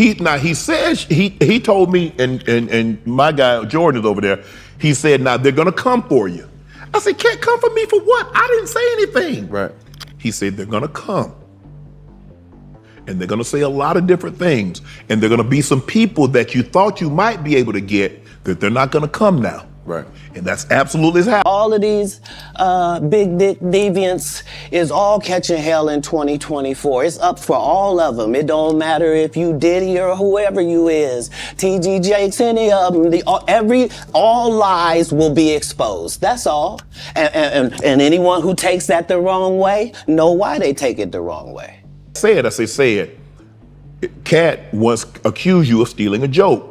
He says he told me, and my guy Jordan is over there. He said, now they're gonna come for you. I said, can't come for me for what? I didn't say anything. Right. He said they're gonna come, and they're gonna say a lot of different things, and they're gonna be some people that you thought you might be able to get that they're not gonna come now. Right. And that's absolutely happening. All of these big dick deviants is all catching hell in 2024. It's up for all of them. It don't matter if you Diddy or whoever you is, TG Jakes, any of them. All lies will be exposed. That's all. And anyone who takes that the wrong way, know why they take it the wrong way. Say it. Katt once accused you of stealing a joke.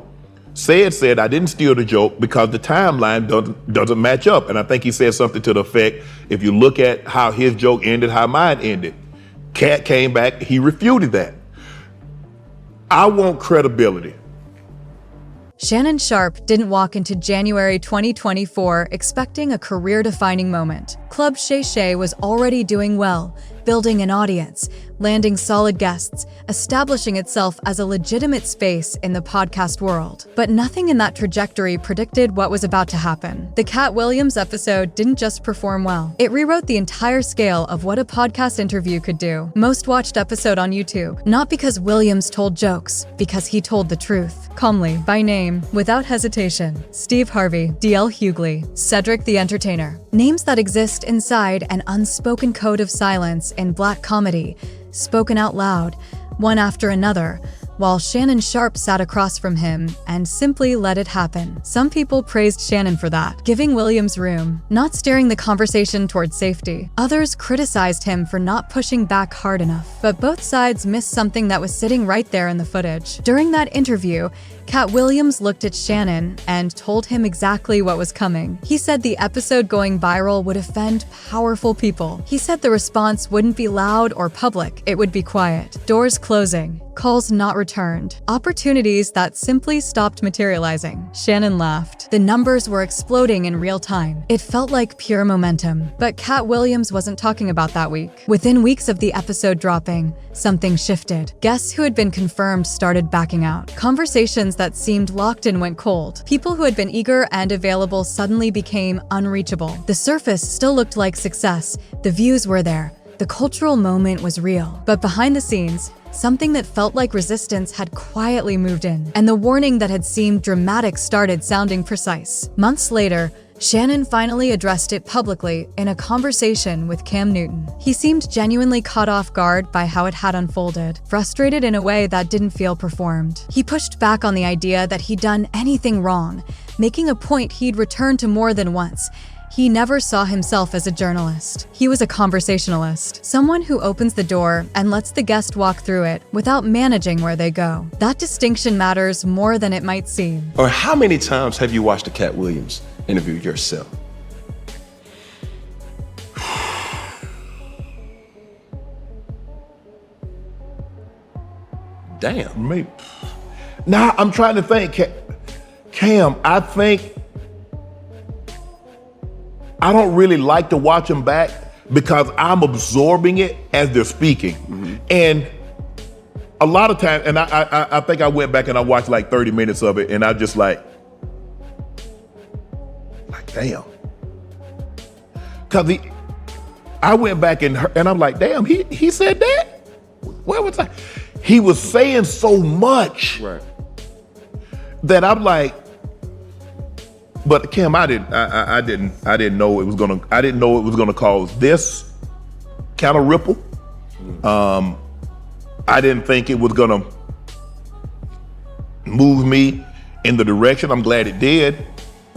Said, I didn't steal the joke because the timeline doesn't match up. And I think he said something to the effect, if you look at how his joke ended, how mine ended. Katt came back, he refuted that. I want credibility. Shannon Sharpe didn't walk into January 2024 expecting a career-defining moment. Club Shay Shay was already doing well, building an audience, landing solid guests, establishing itself as a legitimate space in the podcast world. But nothing in that trajectory predicted what was about to happen. The Katt Williams episode didn't just perform well. It rewrote the entire scale of what a podcast interview could do. Most watched episode on YouTube, not because Williams told jokes, because he told the truth. Calmly, by name, without hesitation. Steve Harvey, DL Hughley, Cedric the Entertainer. Names that exist inside an unspoken code of silence in black comedy, spoken out loud, one after another, while Shannon Sharpe sat across from him and simply let it happen. Some people praised Shannon for that, giving Williams room, not steering the conversation towards safety. Others criticized him for not pushing back hard enough, but both sides missed something that was sitting right there in the footage. During that interview, Katt Williams looked at Shannon and told him exactly what was coming. He said the episode going viral would offend powerful people. He said the response wouldn't be loud or public, it would be quiet. Doors closing, calls not returned, opportunities that simply stopped materializing. Shannon laughed. The numbers were exploding in real time. It felt like pure momentum. But Katt Williams wasn't talking about that week. Within weeks of the episode dropping, something shifted. Guests who had been confirmed started backing out. Conversations that seemed locked in went cold. People who had been eager and available suddenly became unreachable. The surface still looked like success. The views were there. The cultural moment was real. But behind the scenes, something that felt like resistance had quietly moved in, and the warning that had seemed dramatic started sounding precise. Months later, Shannon finally addressed it publicly in a conversation with Cam Newton. He seemed genuinely caught off guard by how it had unfolded, frustrated in a way that didn't feel performed. He pushed back on the idea that he'd done anything wrong, making a point he'd returned to more than once. He never saw himself as a journalist. He was a conversationalist, someone who opens the door and lets the guest walk through it without managing where they go. That distinction matters more than it might seem. Or how many times have you watched a Katt Williams interview yourself? Damn. Maybe. Now I'm trying to think. Cam, I think I don't really like to watch them back because I'm absorbing it as they're speaking. Mm-hmm. And a lot of times, and I think I went back and I watched like 30 minutes of it and I just like damn. Cause I went back and I'm like, damn, he said that? Where was I? He was saying so much that I'm like, but Kim, I didn't know it was gonna cause this kind of ripple. I didn't think it was gonna move me in the direction. I'm glad it did.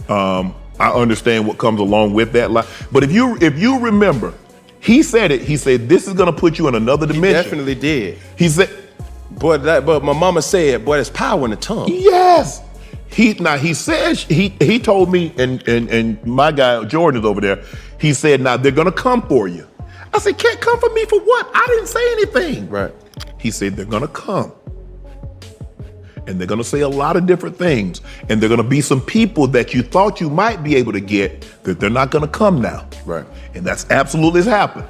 I understand what comes along with that. But if you remember, he said it. He said this is gonna put you in another dimension. He definitely did. He said, but my mama said, boy, there's power in the tongue. Yes. He told me, and my guy Jordan is over there. He said, now they're gonna come for you. I said, can't come for me for what? I didn't say anything. Right. He said they're gonna come, and they're gonna say a lot of different things, and they're gonna be some people that you thought you might be able to get that they're not gonna come now. Right. And that's absolutely has happened.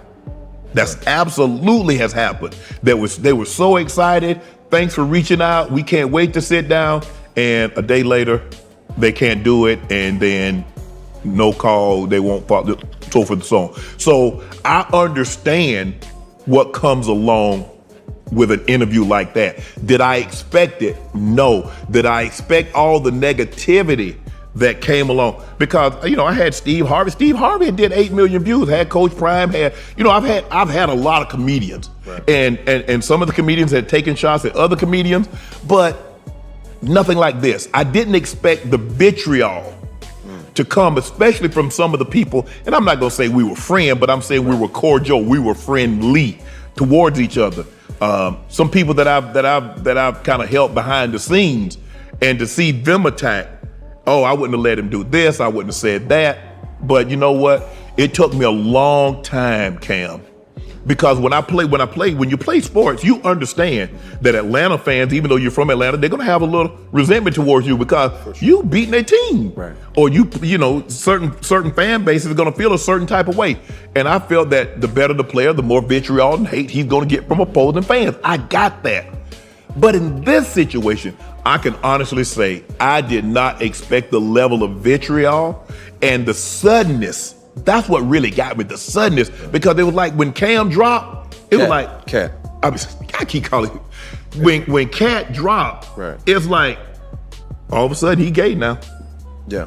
That's absolutely has happened. They were so excited. thanks for reaching out. We can't wait to sit down. And a day later, they can't do it. And then no call, they won't follow, so forth and so on. So I understand what comes along with an interview like that. Did I expect it? No. Did I expect all the negativity that came along? Because, I had Steve Harvey. Steve Harvey did 8 million views, had Coach Prime, I've had a lot of comedians. Right. And some of the comedians had taken shots at other comedians, but nothing like this. I didn't expect the vitriol to come, especially from some of the people, and I'm not gonna say we were friends, but I'm saying we were cordial, we were friendly towards each other. Some people that I've kind of helped behind the scenes, and to see them attack, I wouldn't have let him do this, I wouldn't have said that. But you know what? It took me a long time, Cam, because when you play sports, you understand that Atlanta fans, even though you're from Atlanta, they're gonna have a little resentment towards you because you beating their team, right? Or certain fan bases are gonna feel a certain type of way. And I felt that the better the player, the more vitriol and hate he's gonna get from opposing fans. I got that. But in this situation, I can honestly say I did not expect the level of vitriol and the suddenness. That's what really got me, the suddenness, because it was like when Cam dropped, it was like Katt. I keep calling him. When Katt dropped, right, it's like all of a sudden he gay now. Yeah.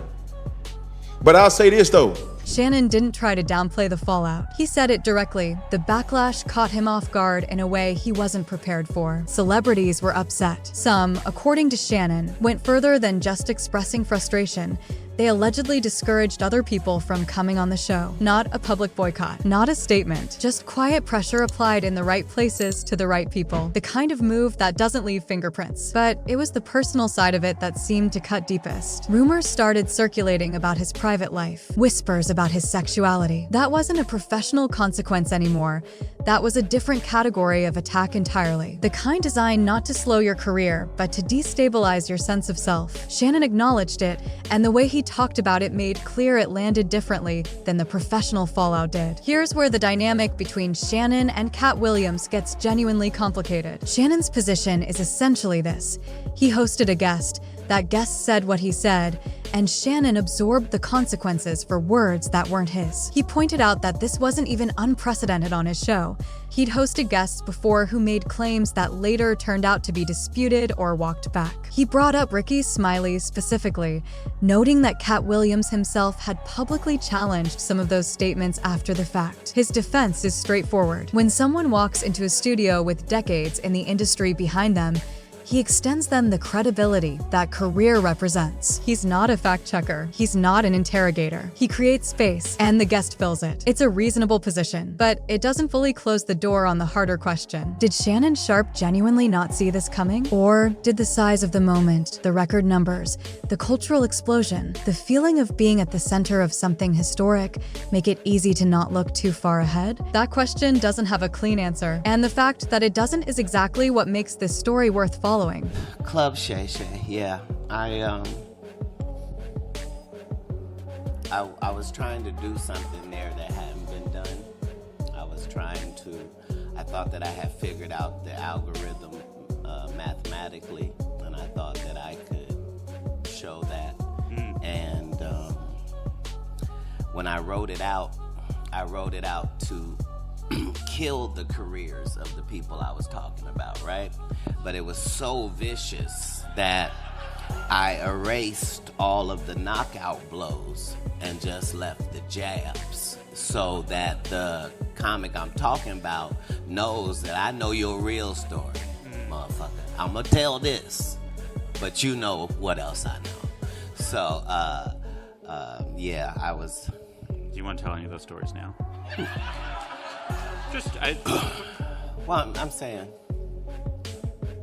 But I'll say this though. Shannon didn't try to downplay the fallout. He said it directly. The backlash caught him off guard in a way he wasn't prepared for. Celebrities were upset. Some, according to Shannon, went further than just expressing frustration. They allegedly discouraged other people from coming on the show. Not a public boycott, not a statement, just quiet pressure applied in the right places to the right people. The kind of move that doesn't leave fingerprints. But it was the personal side of it that seemed to cut deepest. Rumors started circulating about his private life, whispers about his sexuality. That wasn't a professional consequence anymore. That was a different category of attack entirely. The kind designed not to slow your career, but to destabilize your sense of self. Shannon acknowledged it, and the way he talked about it made clear it landed differently than the professional fallout did. Here's where the dynamic between Shannon and Katt Williams gets genuinely complicated. Shannon's position is essentially this. He hosted a guest. That guest said what he said, and Shannon absorbed the consequences for words that weren't his. He pointed out that this wasn't even unprecedented on his show. He'd hosted guests before who made claims that later turned out to be disputed or walked back. He brought up Ricky Smiley specifically, noting that Katt Williams himself had publicly challenged some of those statements after the fact. His defense is straightforward. When someone walks into a studio with decades in the industry behind them, he extends them the credibility that career represents. He's not a fact checker. He's not an interrogator. He creates space, and the guest fills it. It's a reasonable position, but it doesn't fully close the door on the harder question. Did Shannon Sharpe genuinely not see this coming? Or did the size of the moment, the record numbers, the cultural explosion, the feeling of being at the center of something historic make it easy to not look too far ahead? That question doesn't have a clean answer, and the fact that it doesn't is exactly what makes this story worth following. Club Shay Shay, yeah. I was trying to do something there that hadn't been done. I thought that I had figured out the algorithm mathematically, and I thought that I could show that. And when I wrote it out to kill the careers of the people I was talking about, right? But it was so vicious that I erased all of the knockout blows and just left the jabs, so that the comic I'm talking about knows that I know your real story, motherfucker. I'm gonna tell this, but you know what else I know. So, yeah, I was... Do you want to tell any of those stories now? Well, I'm saying...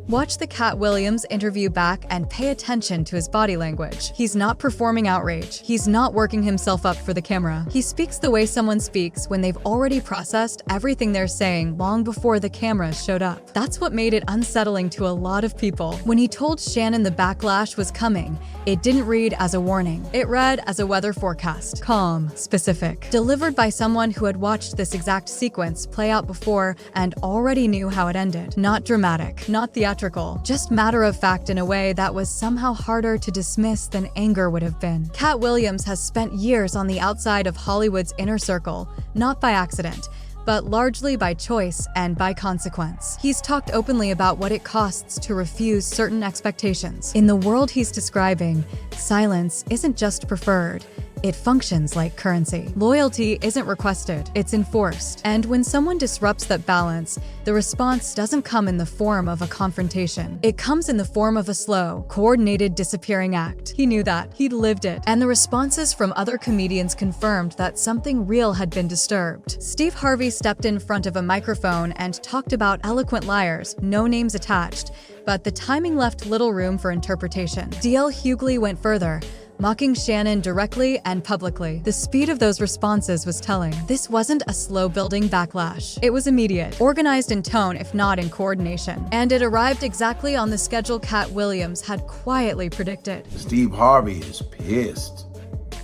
Watch the Katt Williams interview back and pay attention to his body language. He's not performing outrage. He's not working himself up for the camera. He speaks the way someone speaks when they've already processed everything they're saying long before the cameras showed up. That's what made it unsettling to a lot of people. When he told Shannon the backlash was coming, it didn't read as a warning. It read as a weather forecast. Calm, specific. Delivered by someone who had watched this exact sequence play out before and already knew how it ended. Not dramatic, not theatrical. theatrical, just matter-of-fact in a way that was somehow harder to dismiss than anger would have been. Katt Williams has spent years on the outside of Hollywood's inner circle, not by accident, but largely by choice and by consequence. He's talked openly about what it costs to refuse certain expectations. In the world he's describing, silence isn't just preferred. It functions like currency. Loyalty isn't requested, it's enforced. And when someone disrupts that balance, the response doesn't come in the form of a confrontation. It comes in the form of a slow, coordinated disappearing act. He knew that. He'd lived it. And the responses from other comedians confirmed that something real had been disturbed. Steve Harvey stepped in front of a microphone and talked about eloquent liars, no names attached, but the timing left little room for interpretation. D.L. Hughley went further, mocking Shannon directly and publicly. The speed of those responses was telling. This wasn't a slow-building backlash. It was immediate, organized in tone if not in coordination. And it arrived exactly on the schedule Katt Williams had quietly predicted. Steve Harvey is pissed.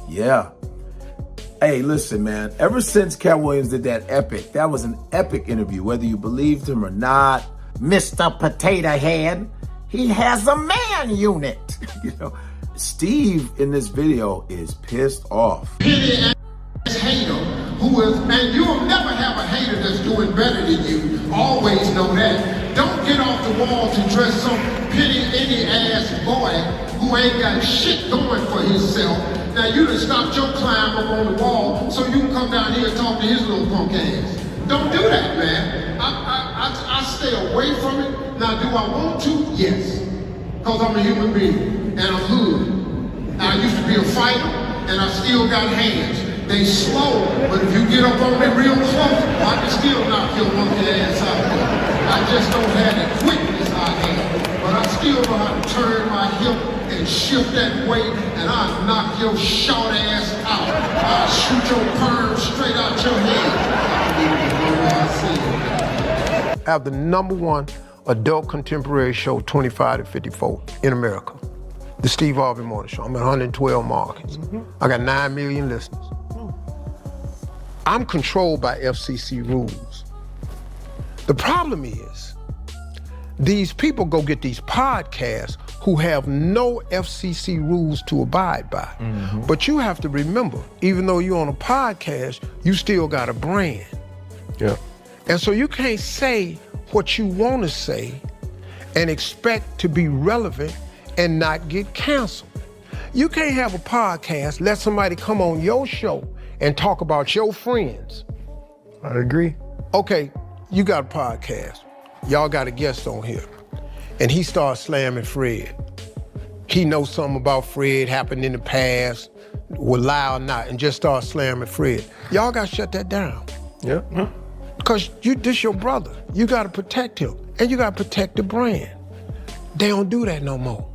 Yeah. Hey, listen, man. Ever since Katt Williams did that was an epic interview, whether you believed him or not. Mr. Potato Head, he has a man unit. You know, Steve in this video is pissed off. Pity ass hater who is, and you'll never have a hater that's doing better than you. Always know that. Don't get off the wall to dress some pity any ass boy who ain't got shit going for himself. Now you done stopped your climb up on the wall so you can come down here and talk to his little punk ass. Don't do that, man. I stay away from it. Now, do I want to? Yes. Because I'm a human being and I'm hood. Now, I used to be a fighter and I still got hands. They slow, but if you get up on me real close, I can still knock your monkey ass out there. I just don't have the quickness I have. But I still know how to turn my hip and shift that weight, and I'll knock your short ass out. I'll shoot your perm straight out your head. I have the #1 adult contemporary show, 25 to 54, in America. The Steve Harvey Morning Show. I'm in 112 markets. I got 9 million listeners. I'm controlled by FCC rules. The problem is, these people go get these podcasts who have no FCC rules to abide by. But you have to remember, even though you're on a podcast, you still got a brand. Yeah. And so you can't say what you want to say and expect to be relevant and not get canceled. You can't have a podcast, let somebody come on your show and talk about your friends. I agree. Okay, you got a podcast. Y'all got a guest on here. And he starts slamming Fred. He knows something about Fred, happened in the past, will lie or not, and just starts slamming Fred. Y'all got to shut that down. Yeah. Because this your brother. You got to protect him. And you got to protect the brand. They don't do that no more.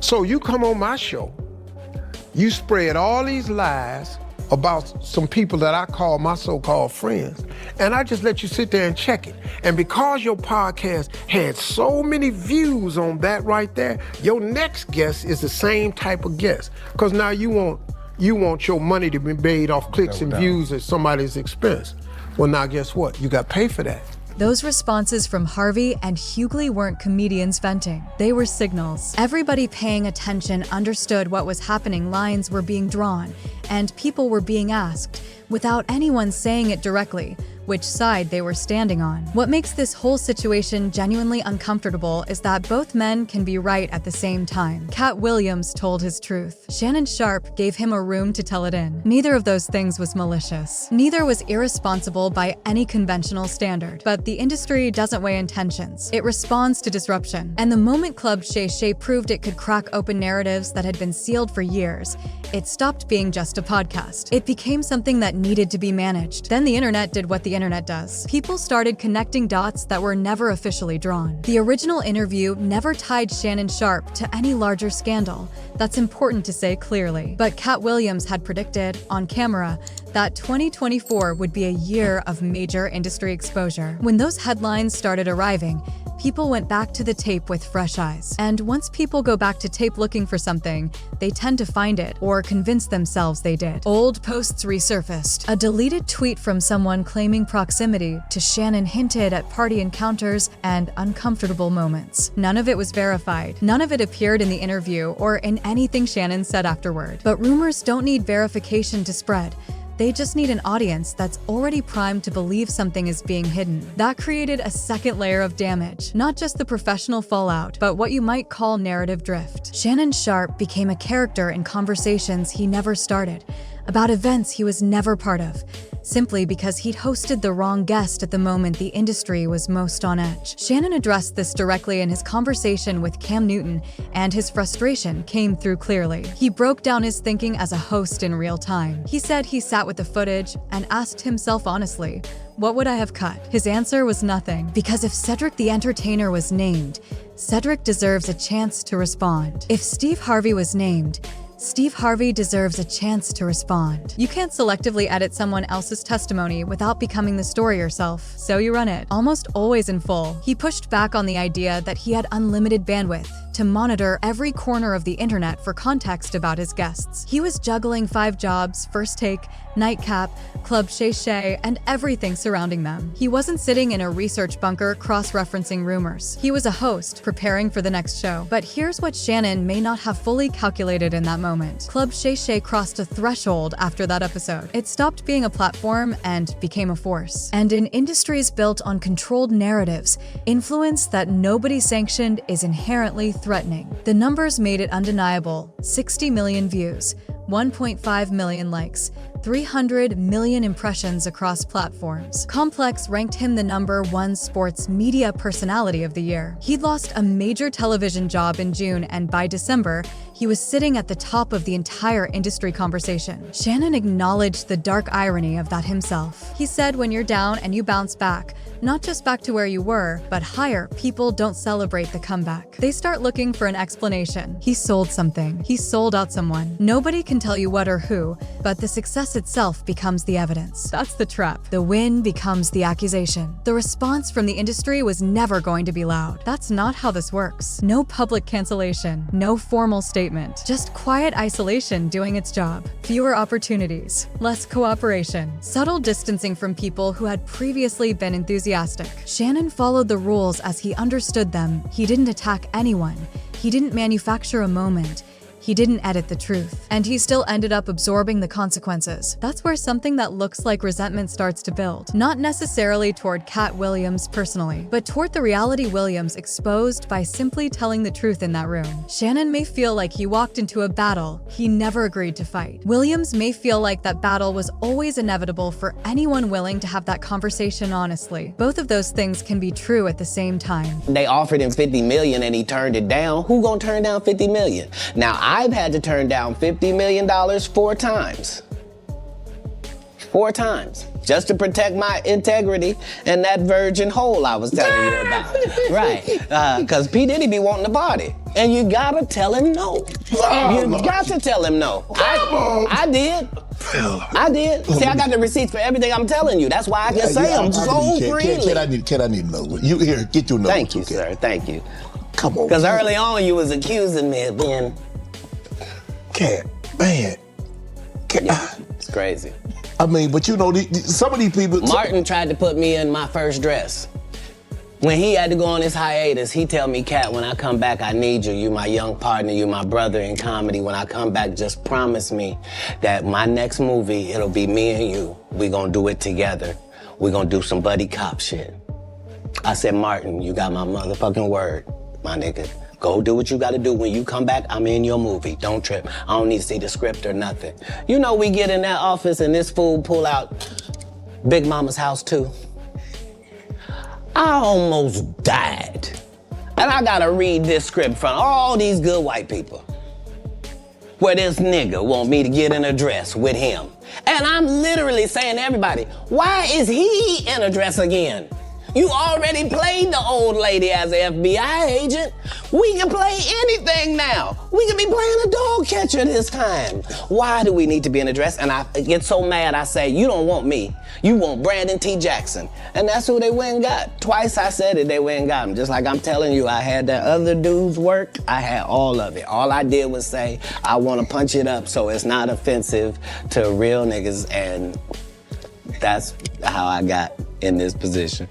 So you come on my show, you spread all these lies about some people that I call my so-called friends, and I just let you sit there and check it. And because your podcast had so many views on that right there, your next guest is the same type of guest. Because now you want your money to be made off clicks and views at somebody's expense. Well, now guess what? You got to pay for that. Those responses from Harvey and Hughley weren't comedians venting. They were signals. Everybody paying attention understood what was happening. Lines were being drawn, and people were being asked, without anyone saying it directly, which side they were standing on. What makes this whole situation genuinely uncomfortable is that both men can be right at the same time. Katt Williams told his truth. Shannon Sharpe gave him a room to tell it in. Neither of those things was malicious. Neither was irresponsible by any conventional standard. But the industry doesn't weigh intentions. It responds to disruption. And the moment Club Shay Shay proved it could crack open narratives that had been sealed for years, it stopped being just a podcast. It became something that needed to be managed. Then the internet did what the internet does. People started connecting dots that were never officially drawn. The original interview never tied Shannon Sharpe to any larger scandal. That's important to say clearly. But Katt Williams had predicted, on camera, that 2024 would be a year of major industry exposure. When those headlines started arriving, people went back to the tape with fresh eyes. And once people go back to tape looking for something, they tend to find it or convince themselves they did. Old posts resurfaced. A deleted tweet from someone claiming proximity to Shannon hinted at party encounters and uncomfortable moments. None of it was verified. None of it appeared in the interview or in anything Shannon said afterward. But rumors don't need verification to spread. They just need an audience that's already primed to believe something is being hidden. That created a second layer of damage, not just the professional fallout, but what you might call narrative drift. Shannon Sharpe became a character in conversations he never started, about events he was never part of, simply because he'd hosted the wrong guest at the moment the industry was most on edge. Shannon addressed this directly in his conversation with Cam Newton, and his frustration came through clearly. He broke down his thinking as a host in real time. He said he sat with the footage and asked himself honestly, what would I have cut? His answer was nothing, because if Cedric the Entertainer was named, Cedric deserves a chance to respond. If Steve Harvey was named, Steve Harvey deserves a chance to respond. You can't selectively edit someone else's testimony without becoming the story yourself, so you run it, almost always in full. He pushed back on the idea that he had unlimited bandwidth to monitor every corner of the internet for context about his guests. He was juggling 5 jobs, First Take, Nightcap, Club Shay Shay, and everything surrounding them. He wasn't sitting in a research bunker cross-referencing rumors. He was a host, preparing for the next show. But here's what Shannon may not have fully calculated in that moment. Club Shay Shay crossed a threshold after that episode. It stopped being a platform and became a force. And in industries built on controlled narratives, influence that nobody sanctioned is inherently threatening. The numbers made it undeniable: 60 million views, 1.5 million likes, 300 million impressions across platforms. Complex ranked him the #1 sports media personality of the year. He'd lost a major television job in June, and by December, he was sitting at the top of the entire industry conversation. Shannon acknowledged the dark irony of that himself. He said, when you're down and you bounce back, not just back to where you were, but higher, people don't celebrate the comeback. They start looking for an explanation. He sold something. He sold out someone. Nobody can tell you what or who, but the success itself becomes the evidence. That's the trap. The win becomes the accusation. The response from the industry was never going to be loud. That's not how this works. No public cancellation, no formal statement, just quiet isolation doing its job. Fewer opportunities, less cooperation, subtle distancing from people who had previously been enthusiastic. Shannon followed the rules as he understood them. He didn't attack anyone. He didn't manufacture a moment. He didn't edit the truth, and he still ended up absorbing the consequences. That's where something that looks like resentment starts to build. Not necessarily toward Katt Williams personally, but toward the reality Williams exposed by simply telling the truth in that room. Shannon may feel like he walked into a battle he never agreed to fight. Williams may feel like that battle was always inevitable for anyone willing to have that conversation honestly. Both of those things can be true at the same time. They offered him $50 million and he turned it down. Who gonna turn down $50 million? Now, I've had to turn down $50 million 4 times. 4 times. Just to protect my integrity and that virgin hole I was telling you about. Right. Because P. Diddy be wanting to party. And you gotta tell him no. You got to tell him no. I did. I did. See, I got the receipts for everything I'm telling you. That's why I can say them so freely. Kid, I need to know. You here, get your number. Thank you, sir. Thank you. Come on. Because early on you was accusing me of being... Katt, man. Yeah, it's crazy. I mean, but you know, some of these people... Martin tried to put me in my first dress. When he had to go on his hiatus, he tell me, Katt, when I come back, I need you. You my young partner, you my brother in comedy. When I come back, just promise me that my next movie, it'll be me and you. We gonna do it together. We gonna do some buddy cop shit. I said, Martin, you got my motherfucking word, my nigga. Go do what you gotta do. When you come back, I'm in your movie. Don't trip. I don't need to see the script or nothing. You know, we get in that office and this fool pull out Big Mama's House 2. I almost died. And I gotta read this script from all these good white people. Where this nigga want me to get in a dress with him. And I'm literally saying to everybody, why is he in a dress again? You already played the old lady as an FBI agent. We can play anything now. We can be playing a dog catcher this time. Why do we need to be in a dress? And I get so mad, I say, you don't want me. You want Brandon T. Jackson. And that's who they went and got. Twice I said it, they went and got him. Just like I'm telling you, I had that other dude's work. I had all of it. All I did was say, I want to punch it up so it's not offensive to real niggas. And that's how I got in this position.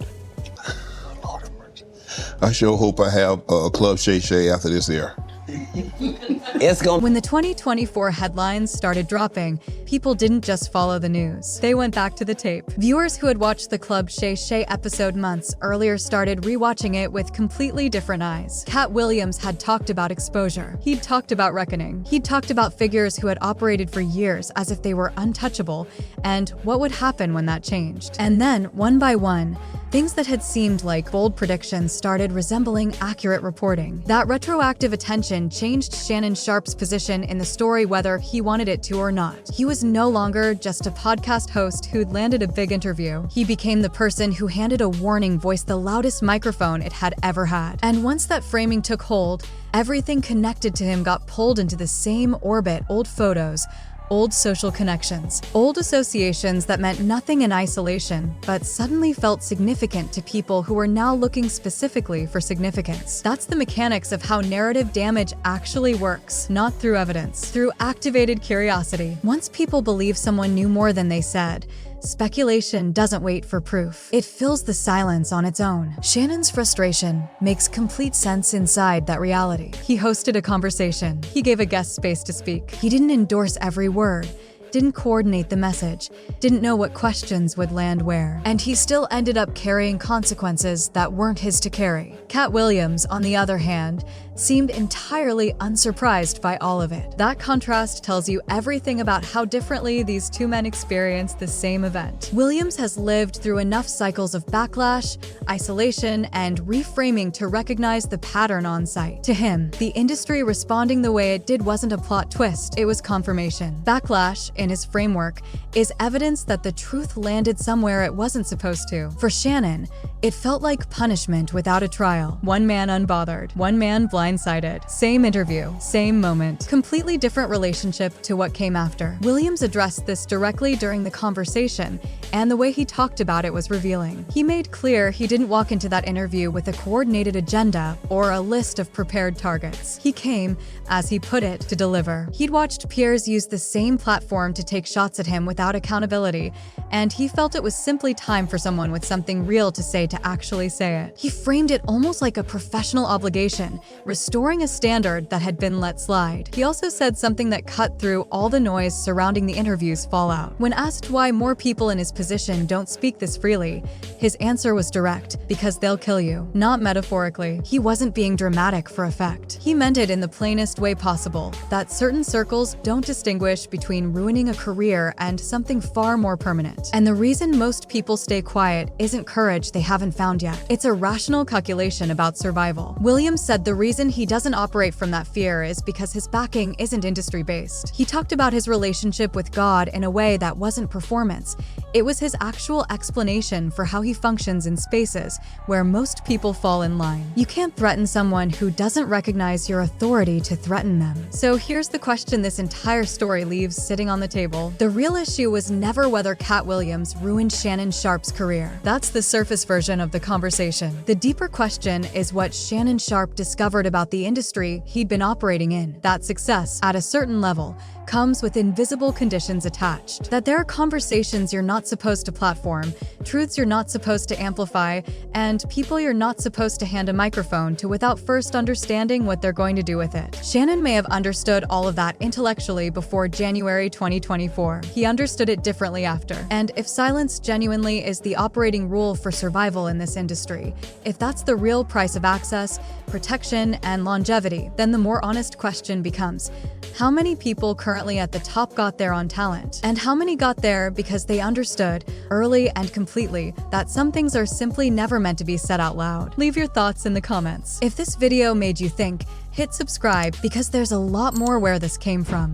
I sure hope I have Club Shay Shay after this air. When the 2024 headlines started dropping, people didn't just follow the news. They went back to the tape. Viewers who had watched the Club Shay Shay episode months earlier started rewatching it with completely different eyes. Katt Williams had talked about exposure. He'd talked about reckoning. He'd talked about figures who had operated for years as if they were untouchable, and what would happen when that changed. And then, one by one, things that had seemed like bold predictions started resembling accurate reporting. That retroactive attention changed Shannon Sharpe's position in the story whether he wanted it to or not. He was no longer just a podcast host who'd landed a big interview. He became the person who handed a warning voice the loudest microphone it had ever had. And once that framing took hold, everything connected to him got pulled into the same orbit: old photos, old social connections, old associations that meant nothing in isolation, but suddenly felt significant to people who were now looking specifically for significance. That's the mechanics of how narrative damage actually works, not through evidence, through activated curiosity. Once people believe someone knew more than they said, speculation doesn't wait for proof. It fills the silence on its own. Shannon's frustration makes complete sense inside that reality. He hosted a conversation. He gave a guest space to speak. He didn't endorse every word, didn't coordinate the message, didn't know what questions would land where. And he still ended up carrying consequences that weren't his to carry. Katt Williams, on the other hand, seemed entirely unsurprised by all of it. That contrast tells you everything about how differently these two men experienced the same event. Williams has lived through enough cycles of backlash, isolation, and reframing to recognize the pattern on site. To him, the industry responding the way it did wasn't a plot twist, it was confirmation. Backlash, in his framework, is evidence that the truth landed somewhere it wasn't supposed to. For Shannon, it felt like punishment without a trial. One man unbothered, one man blindsided. Same interview, same moment. Completely different relationship to what came after. Williams addressed this directly during the conversation, and the way he talked about it was revealing. He made clear he didn't walk into that interview with a coordinated agenda or a list of prepared targets. He came, as he put it, to deliver. He'd watched peers use the same platform to take shots at him without accountability, and he felt it was simply time for someone with something real to say to actually say it. He framed it almost like a professional obligation, restoring a standard that had been let slide. He also said something that cut through all the noise surrounding the interview's fallout. When asked why more people in his position don't speak this freely, his answer was direct: because they'll kill you. Not metaphorically. He wasn't being dramatic for effect. He meant it in the plainest way possible, that certain circles don't distinguish between ruining a career and something far more permanent. And the reason most people stay quiet isn't courage they haven't found yet. It's a rational calculation about survival. Williams said the reason he doesn't operate from that fear is because his backing isn't industry-based. He talked about his relationship with God in a way that wasn't performance. It was his actual explanation for how he functions in spaces where most people fall in line. You can't threaten someone who doesn't recognize your authority to threaten them. So here's the question this entire story leaves sitting on the table. The real issue was never whether Katt Williams ruined Shannon Sharpe's career. That's the surface version of the conversation. The deeper question is what Shannon Sharpe discovered about the industry he'd been operating in. That success, at a certain level, comes with invisible conditions attached. That there are conversations you're not supposed to platform, truths you're not supposed to amplify, and people you're not supposed to hand a microphone to without first understanding what they're going to do with it. Shannon may have understood all of that intellectually before January 2024. He understood it differently after. And if silence genuinely is the operating rule for survival in this industry, if that's the real price of access, protection, and longevity, then the more honest question becomes, how many people currently at the top got there on talent? And how many got there because they understood, early and completely, that some things are simply never meant to be said out loud? Leave your thoughts in the comments. If this video made you think, hit subscribe because there's a lot more where this came from.